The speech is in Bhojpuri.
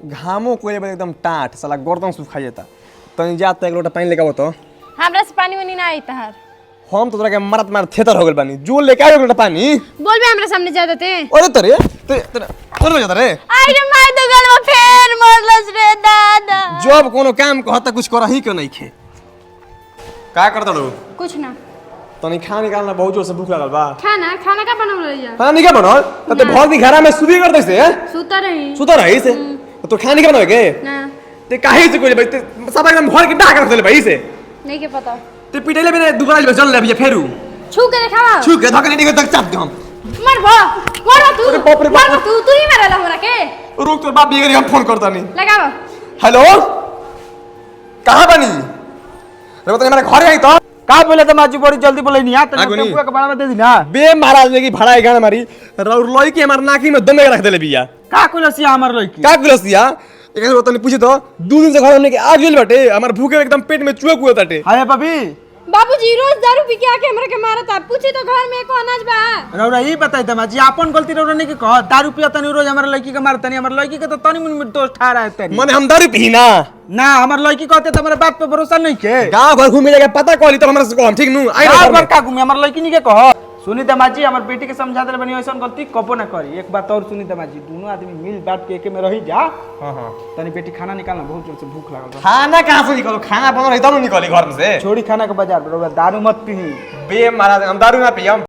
घामो कोई एकदम टाट साला गर्दन सुखा जाता तनी जा त एक लोटा पानी लेके आओ तो हमरा से पानी वानी ना आई तहार हम तो तोरा के मारत मार थेतर हो गेल बानी जो लेके आओ एक लोटा पानी बोल बे हमरा सामने जा देते अरे तरे तोरा जाता रे आई रे मार दो गलवा फेर मरलस रे दादा जब कोनो काम कहता कुछ करही के नहीं खे का करता लो कुछ ना तनी खा निकालना बहुत जोर से भूख लागल बा खाना का बनल रहिया हां नहीं क्या बनल त भर दी घरा में सुबह करते से सुता रही से तो खा नहीं के बनावे के ना ते काहे से कोई भाई ते सब एकदम भर के डाक रख देले भाई से नहीं के पता ते पिटले बिना दुबारा चल ले भैया फेरू छू के दिखावा छू के धक नहीं तक चाप दे हम मर तू अरे बाप रे बाप। मर तू ही मारला हमरा के रुक तोर बाप भी हम फोन करता नहीं लगावा हेलो कहां बनी रे तो मेरा घर आई तो का बोले त माजी बड़ी जल्दी बोले नहीं आत आगो नहीं। टेम्पू के भाड़ा में दे दी ना बे महाराज ने की भाड़ा गाना मारी और लोई के हमार नाकी में दम रख देले बिया का कोलसिया हमर लड़की का गुलसिया एक बार तने पूछे तो 2 दिन से घर हमने के आग जल बाटे हमार भूखे एकदम पेट में चुआ कुआ ताटे हाय बबी बाबूजी रोज दारू पी के आके हमरा के मारता पूछी तो घर में एको अनाज बा रौरा ई बताई त माजी अपन गलती रौरा नहीं के कह दारू पिया तनी रोज हमर लड़की के मार तनी हमर लड़की के तो तनी मुन में दोष ठा रहा है तनी माने हम दारू पी ना ना हमर लड़की कहते त हमरे बात पे भरोसा नहीं के गांव घर घूमे जाके पता कहली तो हमरा से कहो ठीक नु आई का घर में। पर का घूमे हमर लड़की नहीं के कह सुनी त माजी हमर बेटी के समझा दे बनी ऐसन गलती कबो ना करी एक बात और सुनी त माजी दोनों आदमी मिल बांट के एके में रही जा हां हां तनी बेटी खाना निकालना बहुत जोर से भूख लागल बा खाना कहां से निकालो खाना बन रही तब निकली घर में से छोड़ी खाना के बाजार रौरा दारू मत पी बे महाराज हम दारू ना पियम